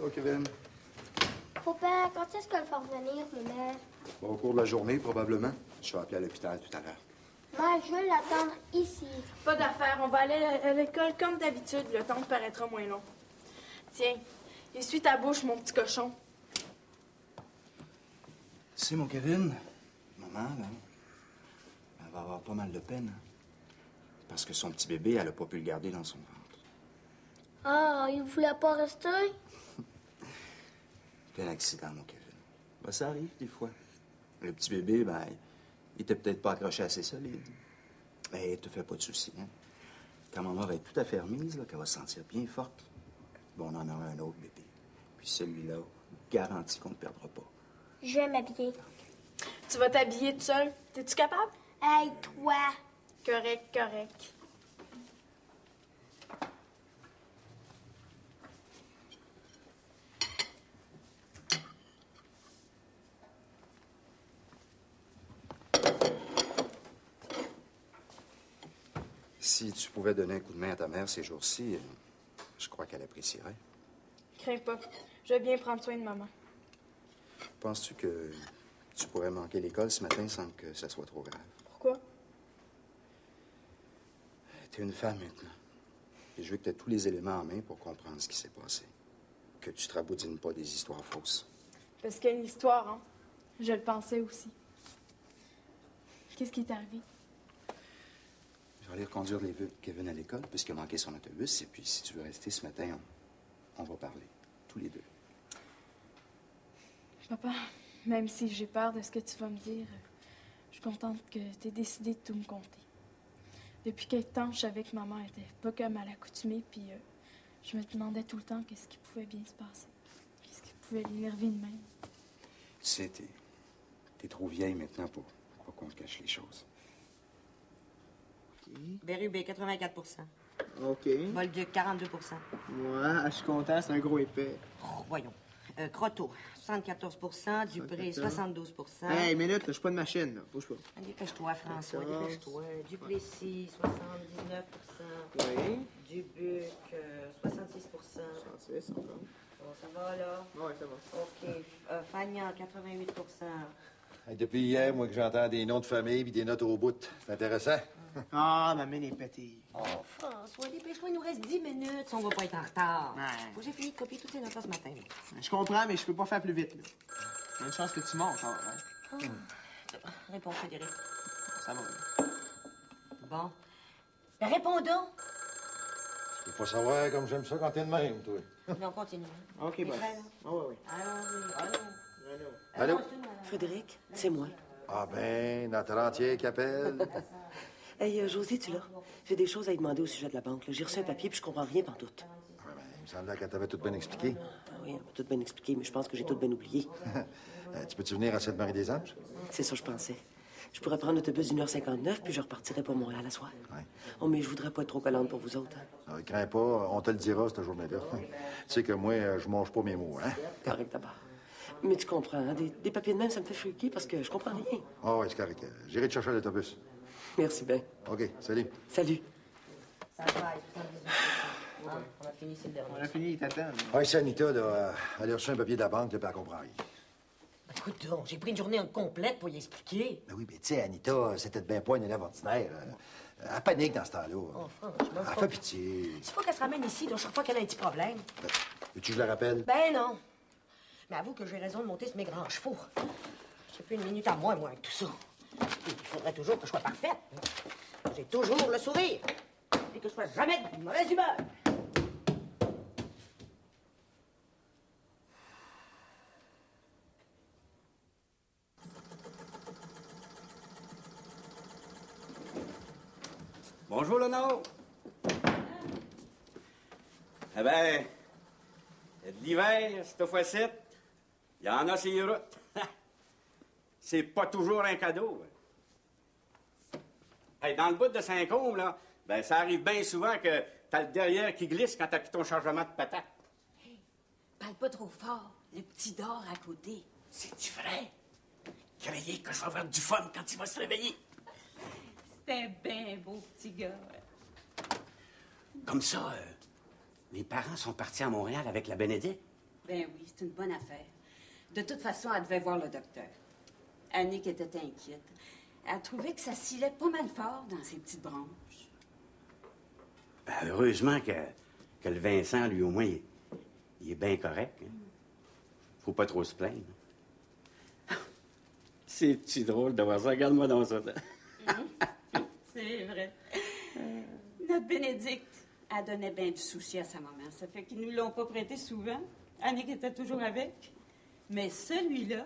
Oh, Kevin. Papa, quand est-ce qu'elle va revenir, maman? Bon, au cours de la journée, probablement. Je vais appeler à l'hôpital tout à l'heure. Moi, je veux l'attendre ici. Pas d'affaire. On va aller à l'école comme d'habitude. Le temps te paraîtra moins long. Tiens, essuie ta bouche, mon petit cochon. Tu sais, mon Kevin, maman, là, elle va avoir pas mal de peine. Hein, parce que son petit bébé, elle a pas pu le garder dans son ventre. Ah, il voulait pas rester? Quel accident, mon Kevin. Ben, ça arrive, des fois. Le petit bébé, ben, il était peut-être pas accroché assez solide. Mais te fais pas de soucis, hein. Quand maman va être tout à fait remise, là, qu'elle va se sentir bien forte, bon, on en aura un autre bébé. Puis celui-là, garanti qu'on ne perdra pas. Je vais m'habiller. Tu vas t'habiller tout seul. T'es-tu capable? Hey, toi! Correct, correct. Si tu pouvais donner un coup de main à ta mère ces jours-ci, je crois qu'elle apprécierait. Crains pas. Je vais bien prendre soin de maman. Penses-tu que tu pourrais manquer l'école ce matin sans que ça soit trop grave? Pourquoi? T'es une femme maintenant. Et je veux que tu aies tous les éléments en main pour comprendre ce qui s'est passé. Que tu te raboutines pas des histoires fausses. Parce qu'il y a une histoire, hein. Je le pensais aussi. Qu'est-ce qui est arrivé? Je vais aller reconduire Kevin à l'école puisqu'il a manqué son autobus. Et puis, si tu veux rester ce matin, on va parler. Tous les deux. Papa, même si j'ai peur de ce que tu vas me dire, je suis contente que tu aies décidé de tout me conter. Depuis quelque temps, je savais que maman était pas comme à l'accoutumée, puis je me demandais tout le temps qu'est-ce qui pouvait bien se passer. Qu'est-ce qui pouvait l'énerver de même. Tu sais, t'es trop vieille maintenant pour qu'on te cache les choses. Bérubé, 84 OK. Bolduc, 42 Ouais, je suis content, c'est un gros épais. Oh, voyons. Croteau, 74 Dupré, 72 Hey, minute, là, je suis pas de machine, là. Bouge pas. Dépêche-toi, François, 14. dépêche-toi. Duplessis, 79 Oui. Dubuc, 66 66, encore. Bon, ça va, là? Ouais, ça va. OK. Fagnan, 88 Hey, depuis hier, moi, que j'entends des noms de famille puis des notes au bout. C'est intéressant. Ah, ma main est pétée. Oh, François, dépêche-toi, il nous reste 10 minutes. On va pas être en retard. Ouais. Faut que j'ai fini de copier toutes ces notes ce matin. Je comprends, mais je peux pas faire plus vite, là. Il y a une chance que tu montes, hein. Réponds, Frédéric. Ça va, là. Bon. Ben, réponds donc. Tu peux pas savoir comme j'aime ça quand t'es de même, toi. Non, continue. OK, T'es boss. prêt, là? Ah, ouais. Allons-y. Allô? Frédéric, c'est moi. Ah ben, notre rentier qui appelle. Hey, Josie, tu là? J'ai des choses à lui demander au sujet de la banque. J'ai reçu un papier puis je comprends rien pantoute. Ouais, ben, il me semblait qu'elle t'avait tout bien expliqué. Ah oui, elle m'a tout bien expliqué, mais je pense que j'ai tout bien oublié. Tu peux-tu venir à Sainte-Marie-des-Anges? C'est ça, je pensais. Je pourrais prendre l'autobus d'1h59 puis je repartirais pour Montréal à soir. Ouais. Oh, mais je voudrais pas être trop collante pour vous autres. Hein? Crains pas, on te le dira cette journée-là. Tu sais que moi, je mange pas mes mots, hein? Correct d'abord. Mais tu comprends, hein? Des papiers de même, ça me fait freaker parce que je comprends rien. Ah oui, c'est correct. J'irai te chercher à l'autobus. Merci bien. OK, salut. Salut. Ça va, on a fini, c'est le dernier. On a fini, il t'attend. Ah, c'est Anita, là. Elle a reçu un papier de la banque, là, puis elle comprend rien. Écoute donc, j'ai pris une journée en complète pour y expliquer. Ben oui, mais tu sais, Anita, c'était bien pas une élève ordinaire. Elle panique dans ce temps-là. Oh, franchement, Elle fait pitié. Il faut qu'elle se ramène ici, là, chaque fois qu'elle a un petit problème. Veux-tu que je la rappelle? Ben non. Mais avoue que j'ai raison de monter sur mes grands chevaux. J'ai plus une minute à moi, avec tout ça. Il faudrait toujours que je sois parfaite. J'ai toujours le sourire. Et que je sois jamais de mauvaise humeur. Bonjour, Léonard. Eh bien, il y a de l'hiver, cette fois-ci. Il y en a sur les routes. C'est pas toujours un cadeau. Hey, dans le bout de Saint-Côme, là, ben, ça arrive bien souvent que t'as le derrière qui glisse quand t'as pris ton chargement de patates. Hey, parle pas trop fort. Le petit dort à côté. C'est-tu vrai? Criez que je vais avoir du fun quand il va se réveiller. C'était bien beau petit gars. Comme ça, mes parents sont partis à Montréal avec la Bénédicte. Ben oui, c'est une bonne affaire. De toute façon, elle devait voir le docteur. Annick était inquiète. Elle trouvait que ça scillait pas mal fort dans ses petites branches. Ben, heureusement que le Vincent, lui, au moins, il est bien correct. Hein? Faut pas trop se plaindre. C'est petit drôle de voir ça. Regarde-moi dans ça. C'est vrai. Notre Bénédicte, elle donnait bien du souci à sa maman. Ça fait qu'ils nous l'ont pas prêté souvent. Annick était toujours avec. Mais celui-là,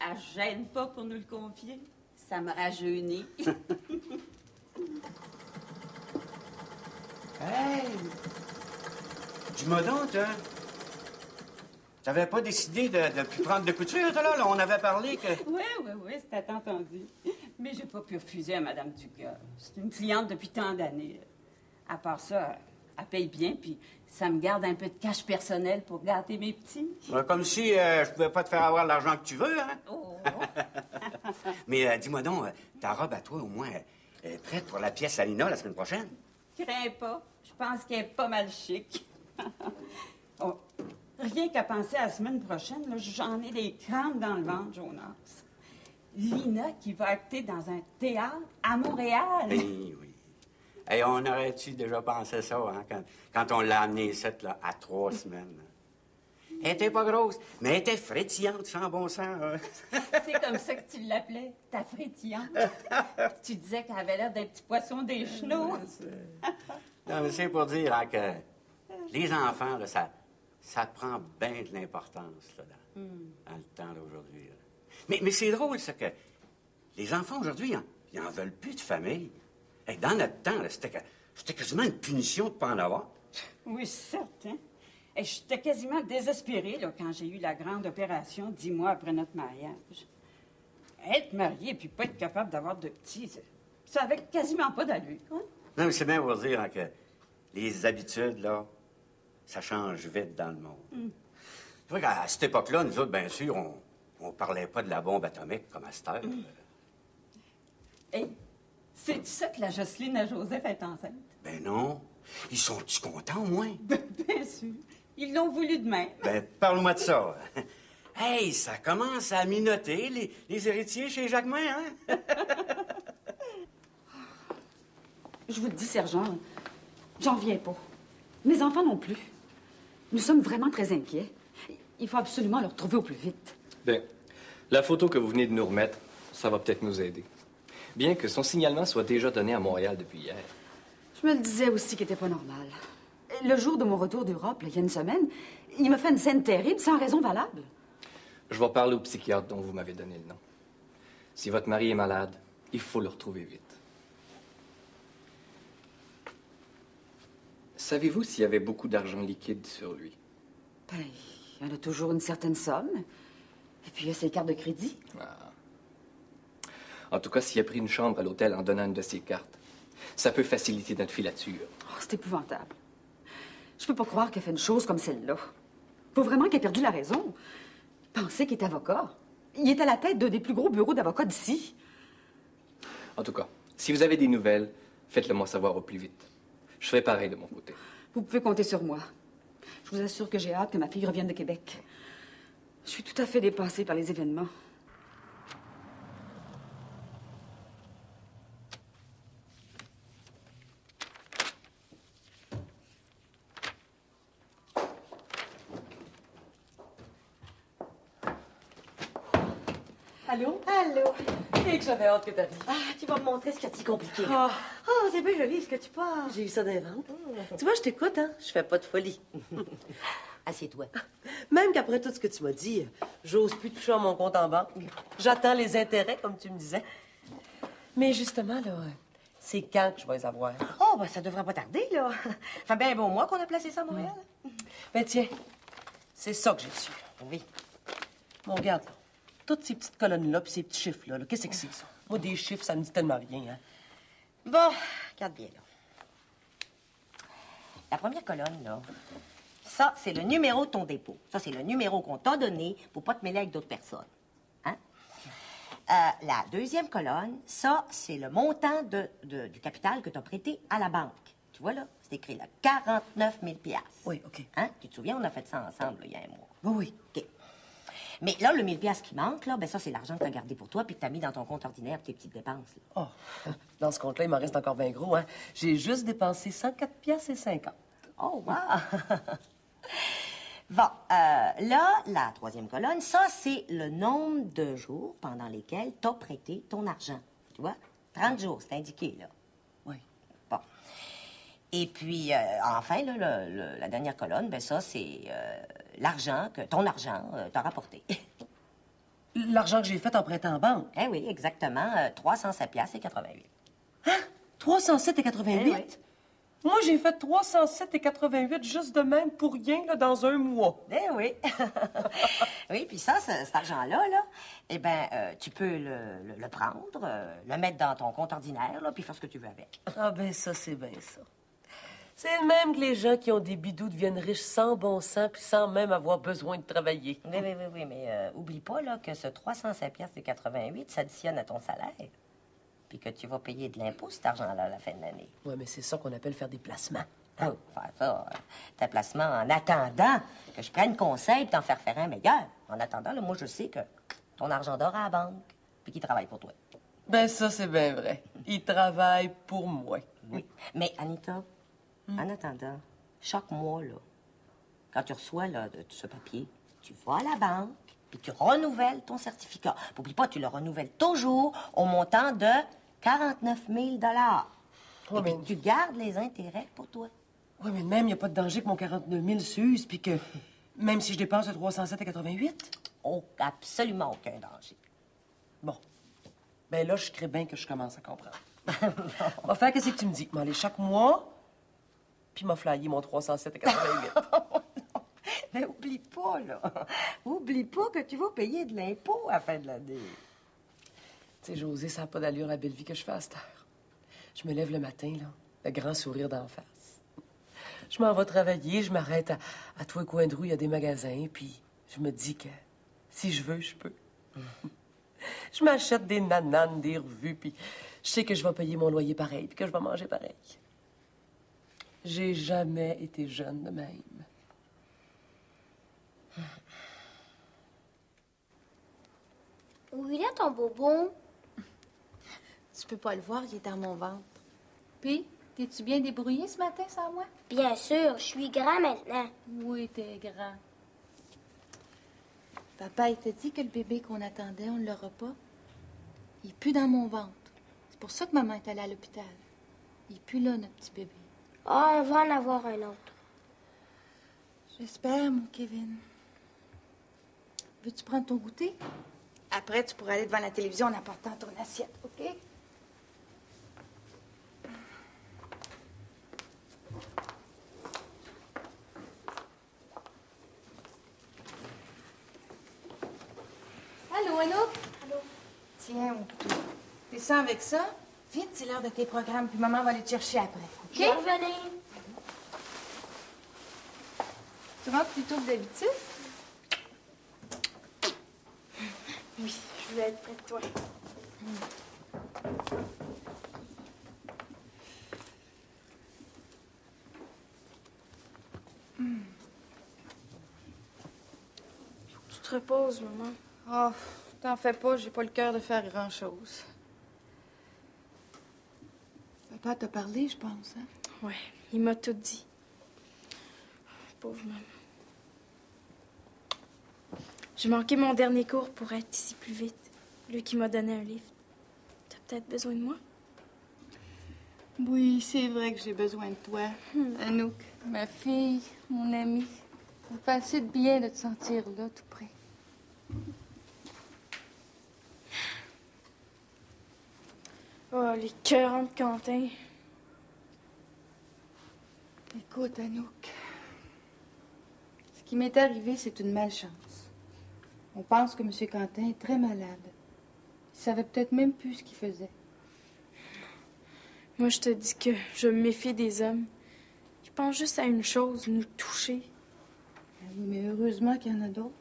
elle gêne pas pour nous le confier. Ça me rajeunit. Hey! Dis-moi donc, hein? T'avais pas décidé de plus prendre de couture, toi, là? On avait parlé que... Oui, c'était entendu. Mais j'ai pas pu refuser à Mme Dugas. C'est une cliente depuis tant d'années. À part ça, elle paye bien, puis ça me garde un peu de cash personnel pour gâter mes petits. Ouais, comme si je pouvais pas te faire avoir l'argent que tu veux, hein? Oh! Mais dis-moi donc, ta robe à toi, au moins, est prête pour la pièce à Lina la semaine prochaine? Crains pas. Je pense qu'elle est pas mal chic. Oh, rien qu'à penser à la semaine prochaine, là, j'en ai des crampes dans le ventre, Jonas. Lina qui va acter dans un théâtre à Montréal. Oui. Et on aurait-tu déjà pensé ça, hein, quand on l'a amenée ici, là, à 3 semaines? Elle était pas grosse, mais elle était frétillante, sans bon sens. Hein. C'est comme ça que tu l'appelais, ta frétillante. Tu disais qu'elle avait l'air d'un petit poisson des chenaux. Non, mais c'est pour dire hein, que les enfants, là, ça prend bien de l'importance là, dans le temps d'aujourd'hui. Mais c'est drôle, ça, que les enfants, aujourd'hui, ils en veulent plus de famille. Hey, dans notre temps, là, c'était quasiment une punition de ne pas en avoir. Oui, certain. Et j'étais quasiment désespérée là, quand j'ai eu la grande opération 10 mois après notre mariage. Être mariée et puis pas être capable d'avoir de petits, ça avait quasiment pas d'allure. Hein? Non, mais c'est bien pour dire hein, que les habitudes, là, ça change vite dans le monde. Tu vois qu'à cette époque-là, nous autres, bien sûr, on parlait pas de la bombe atomique comme à cette heure. Hey, c'est ça que la Jocelyne à Joseph est enceinte? Ben non. Ils sont-tu contents, au moins? Bien sûr. Ils l'ont voulu de même. Ben, parle-moi de ça. Hey, ça commence à minoter, les héritiers chez Jacquemin, hein? Je vous le dis, sergent, j'en viens pas. Mes enfants non plus. Nous sommes vraiment très inquiets. Il faut absolument le retrouver au plus vite. Bien, la photo que vous venez de nous remettre, ça va peut-être nous aider. Bien que son signalement soit déjà donné à Montréal depuis hier. Je me le disais aussi qu'il n'était pas normal. Le jour de mon retour d'Europe, il y a une semaine, il m'a fait une scène terrible sans raison valable. Je vais parler au psychiatre dont vous m'avez donné le nom. Si votre mari est malade, il faut le retrouver vite. Savez-vous s'il y avait beaucoup d'argent liquide sur lui? Ben, il y en a toujours une certaine somme. Et puis, il y a ses cartes de crédit. Ah. En tout cas, s'il a pris une chambre à l'hôtel en donnant une de ses cartes, ça peut faciliter notre filature. Oh, c'est épouvantable. Je peux pas croire qu'elle fait une chose comme celle-là. Faut vraiment qu'elle ait perdu la raison. Pensez qu'il est avocat. Il est à la tête d'un des plus gros bureaux d'avocats d'ici. En tout cas, si vous avez des nouvelles, faites-le moi savoir au plus vite. Je ferai pareil de mon côté. Vous pouvez compter sur moi. Je vous assure que j'ai hâte que ma fille revienne de Québec. Je suis tout à fait dépassée par les événements. Allô? Allô? Et que j'avais hâte que t'arrives. Ah, tu vas me montrer ce qu'il y a de si compliqué. Oh, c'est bien joli ce que tu parles. j'ai eu ça d'invente. Tu vois, je t'écoute, hein? Je fais pas de folie. Assieds-toi. Même qu'après tout ce que tu m'as dit, j'ose plus toucher à mon compte en banque. J'attends les intérêts, comme tu me disais. Mais justement, là, c'est quand que je vais les avoir? Oh, ben ça devrait pas tarder, là. Ça fait bien un bon mois qu'on a placé ça à Montréal. Ben tiens, c'est ça que j'ai su. Oui. Bon, regarde, là. Toutes ces petites colonnes-là, puis ces petits chiffres-là, qu'est-ce que c'est, ça? Moi, des chiffres, ça me dit tellement rien, hein? Bon, regarde bien, là. La première colonne, là, ça, c'est le numéro de ton dépôt. Ça, c'est le numéro qu'on t'a donné pour pas te mêler avec d'autres personnes. Hein? La deuxième colonne, ça, c'est le montant du capital que tu as prêté à la banque. Tu tu vois là, c'est écrit là, 49 000 $. Oui, OK. Hein? Tu te souviens, on a fait ça ensemble là, il y a un mois. Oui, oui. OK. Mais là, le 1000 $ qui manque, là, ben ça, c'est l'argent que tu as gardé pour toi puis que tu as mis dans ton compte ordinaire pour tes petites dépenses. Là. Oh, dans ce compte-là, il m'en reste encore bien gros, hein. J'ai juste dépensé 104 piastres et 50. Oh, wow! Bon, là, la troisième colonne, ça, c'est le nombre de jours pendant lesquels tu as prêté ton argent. Tu vois? 30 jours, c'est indiqué, là. Oui. Bon. Et puis, enfin, là, la dernière colonne, ben ça, c'est l'argent que ton argent t'a rapporté. L'argent que j'ai fait en prêtant en banque? Eh oui, exactement. 307 piastres et 88. Hein? 307 et 88? Eh oui. Moi, j'ai fait 307 et 88 juste de même pour rien, là, dans un mois. Eh oui. Oui, puis ça, cet argent-là, là, eh bien, tu peux le prendre, le mettre dans ton compte ordinaire, là, puis faire ce que tu veux avec. Ah ben ça, c'est bien ça. C'est le même que les gens qui ont des bidous deviennent riches sans bon sens puis sans même avoir besoin de travailler. Oui, mais oublie pas, là, que ce 307 piastres et 88 s'additionne à ton salaire. Puis que tu vas payer de l'impôt, cet argent-là, à la fin de l'année. Oui, mais c'est ça qu'on appelle faire des placements. Oh, faire ça, tes placements en attendant que je prenne conseil et t'en faire un meilleur. En attendant, là, moi, je sais que ton argent dort à la banque puis qu'il travaille pour toi. Ben ça, c'est bien vrai. Il travaille pour moi. Oui. Mais, Anita, en attendant, chaque mois, là, quand tu reçois là, ce papier, tu vas à la banque puis tu renouvelles ton certificat. N'oublie pas, tu le renouvelles toujours au montant de 49 000 Oui, et puis tu gardes les intérêts pour toi. Oui, mais même, il n'y a pas de danger que mon 49 000 s'use, puis que même si je dépense le 307 et 88? Oh, absolument aucun danger. Bon. Ben là, je crée bien que je commence à comprendre. On va faire qu'est-ce que tu me dis. M'aller chaque mois, puis m'a flyé mon 307 et 88. Mais oublie pas, là. Oublie pas que tu vas payer de l'impôt à la fin de l'année. Tu sais, José, ça n'a pas d'allure la belle vie que je fais à cette heure. Je me lève le matin, là, le grand sourire d'en face. Je m'en vais travailler, je m'arrête à tous les coins de rue, il y a des magasins, puis je me dis que si je veux, je peux. Je m'achète des nananes, des revues, puis je sais que je vais payer mon loyer pareil, puis que je vais manger pareil. J'ai jamais été jeune de même. Où il est ton bobo? Tu peux pas le voir, il est dans mon ventre. Puis, t'es-tu bien débrouillé ce matin sans moi? Bien sûr, je suis grand maintenant. Oui, t'es grand. Papa, il t'a dit que le bébé qu'on attendait, on ne l'aura pas. Il est plus dans mon ventre. C'est pour ça que maman est allée à l'hôpital. Il est plus là, notre petit bébé. Ah, on va en avoir un autre. J'espère, mon Kevin. Veux-tu prendre ton goûter? Après, tu pourras aller devant la télévision en apportant ton assiette, OK? Allô, Anouk? Allô? Tiens, mon couteau. Descends avec ça. Vite, c'est l'heure de tes programmes, puis maman va aller te chercher après, OK? Je vais revenir. Tu rentres plus tôt que d'habitude? Oui, je voulais être près de toi. Tu te reposes, maman. Oh, t'en fais pas, j'ai pas le cœur de faire grand-chose. Papa t'a parlé, je pense, hein? Ouais, il m'a tout dit. Pauvre maman. J'ai manqué mon dernier cours pour être ici plus vite. Lui qui m'a donné un livre. T'as peut-être besoin de moi? Oui, c'est vrai que j'ai besoin de toi. Anouk, ma fille, mon amie. Ça me fait assez de bien de te sentir là, tout près. Oh, les cœurs de Quentin. Écoute, Anouk, ce qui m'est arrivé, c'est une malchance. On pense que M. Quentin est très malade. Il savait peut-être même plus ce qu'il faisait. Moi, je te dis que je me méfie des hommes. Ils pensent juste à une chose, nous toucher. Ben oui, mais heureusement qu'il y en a d'autres.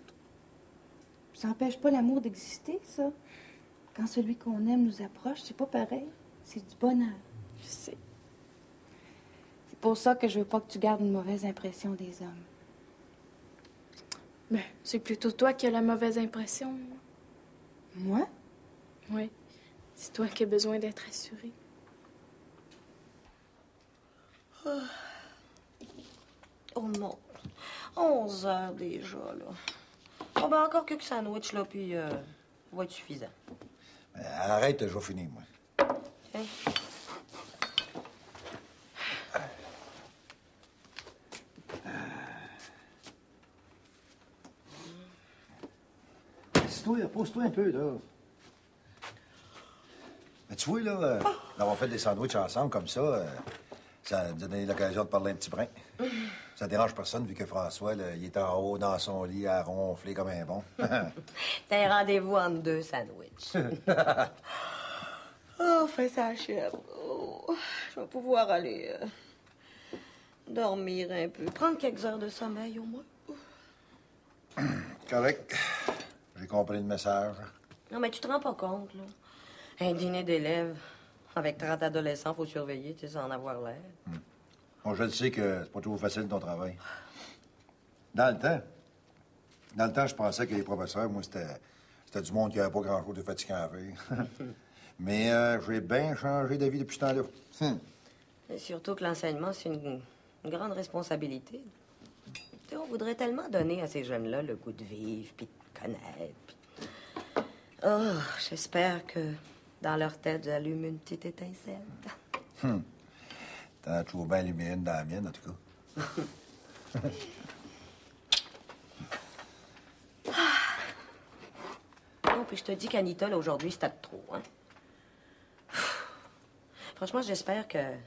Ça n'empêche pas l'amour d'exister, ça. Quand celui qu'on aime nous approche, c'est pas pareil. C'est du bonheur. Je sais. C'est pour ça que je veux pas que tu gardes une mauvaise impression des hommes. Ben, c'est plutôt toi qui as la mauvaise impression. Moi? Oui. C'est toi qui as besoin d'être assuré. Oh non. 11 heures déjà, là. Oh, ben encore quelques sandwichs, là, puis va être suffisant. Arrête, je vais finir, moi. Hein? Pose-toi un peu, là. Mais tu vois, là, d'avoir fait des sandwichs ensemble comme ça, ça nous a donné l'occasion de parler un petit brin. Ça dérange personne, vu que François, là, il est en haut dans son lit à ronfler comme un bon. T'as un rendez-vous entre 2 sandwichs. Oh, fait ça achève. Oh, je vais pouvoir aller dormir un peu. Prendre quelques heures de sommeil, au moins. Correct. J'ai compris le message. Non, mais tu te rends pas compte, là. Un dîner d'élèves avec 30 adolescents, faut surveiller, tu sais, sans en avoir l'air. Bon, je le sais que c'est pas toujours facile ton travail. Dans le temps, je pensais que les professeurs, moi, c'était du monde qui avait pas grand-chose de fatigant à faire. Mais j'ai bien changé d'avis depuis ce temps-là. Et surtout que l'enseignement, c'est une grande responsabilité. Tu sais, on voudrait tellement donner à ces jeunes-là le goût de vivre, puis de connaître. Oh, j'espère que dans leur tête, j'allume une petite étincelle. T'en as toujours bien allumé une dans la mienne, en tout cas. Non, puis je te dis qu'Anita, là, aujourd'hui, c'était de trop, hein. Franchement, j'espère qu'elle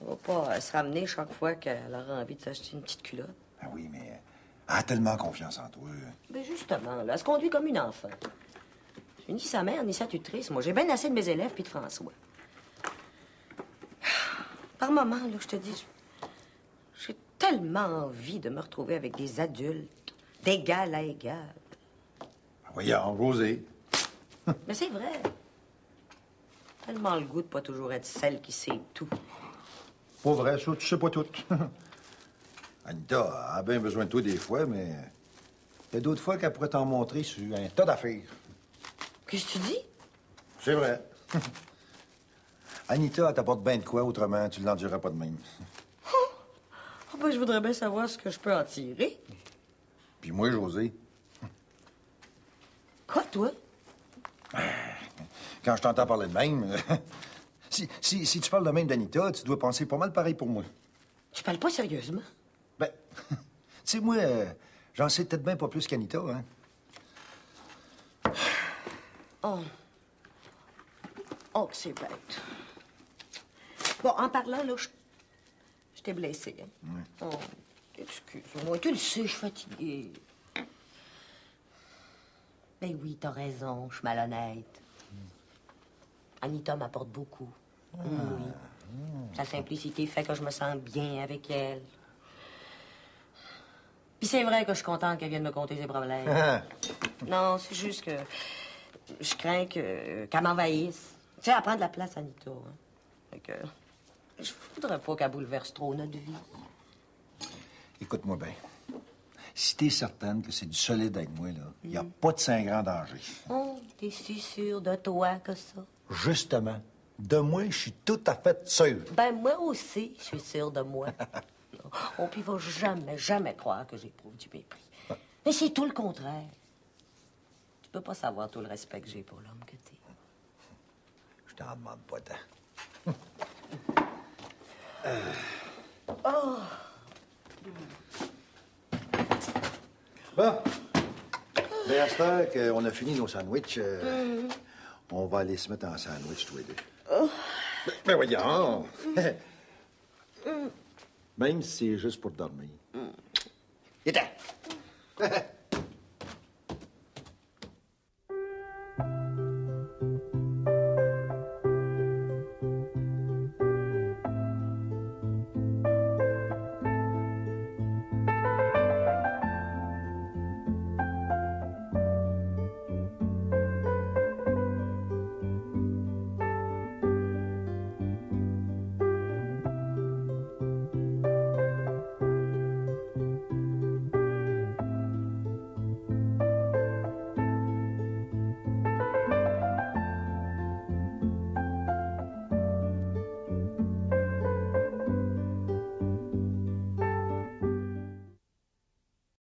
va pas se ramener chaque fois qu'elle aura envie de s'acheter une petite culotte. Ben oui, mais elle a tellement confiance en toi. Ben justement, là, elle se conduit comme une enfant. Je ni sa mère, ni sa tutrice. Moi, j'ai bien assez de mes élèves puis de François. Par moments, là, je te dis, j'ai tellement envie de me retrouver avec des adultes, d'égal à égal. Voyons, José. Mais c'est vrai. Tellement le goût de pas toujours être celle qui sait tout. Pas vrai, ça, tu sais pas tout. Anita a bien besoin de toi des fois, mais il y a d'autres fois qu'elle pourrait t'en montrer sur un tas d'affaires. Qu'est-ce que tu dis? C'est vrai. Anita, elle t'apporte bien de quoi, autrement, tu ne l'endurerais pas de même. Oh, ben, je voudrais bien savoir ce que je peux en tirer. Puis moi, José. Quoi, toi? Quand je t'entends parler de même, si tu parles de même d'Anita, tu dois penser pas mal pareil pour moi. Tu parles pas sérieusement? Ben, tu sais, moi, j'en sais peut-être bien pas plus qu'Anita, hein. Oh. Oh, que c'est bête. Bon, en parlant, là, je t'ai blessée, hein. Ouais. Oh, excuse-moi, tu le sais, je suis fatiguée. Ben oui, t'as raison, je suis malhonnête. Anita m'apporte beaucoup. Oui. Sa simplicité fait que je me sens bien avec elle. Puis c'est vrai que je suis contente qu'elle vienne me conter ses problèmes. Non, c'est juste que je crains qu'elle m'envahisse. Tu sais, elle prend de la place, Anita. Hein. Fait que je voudrais pas qu'elle bouleverse trop notre vie. Écoute-moi bien. Si t'es certaine que c'est du solide avec moi, là, il n'y a pas de saint grand danger. Oh, t'es si sûre de toi que ça? Justement, de moi, je suis tout à fait sûr. Ben, moi aussi, je suis sûre de moi. Oh, puis il va jamais, jamais croire que j'éprouve du mépris. Mais c'est tout le contraire. Tu peux pas savoir tout le respect que j'ai pour l'homme que t'es. Je t'en demande pas tant. Oh! Bon. Mais à cette heure qu'on a fini nos sandwichs, on va aller se mettre en sandwich, tous les deux. Oh. Mais voyons! Même si c'est juste pour dormir. Mm.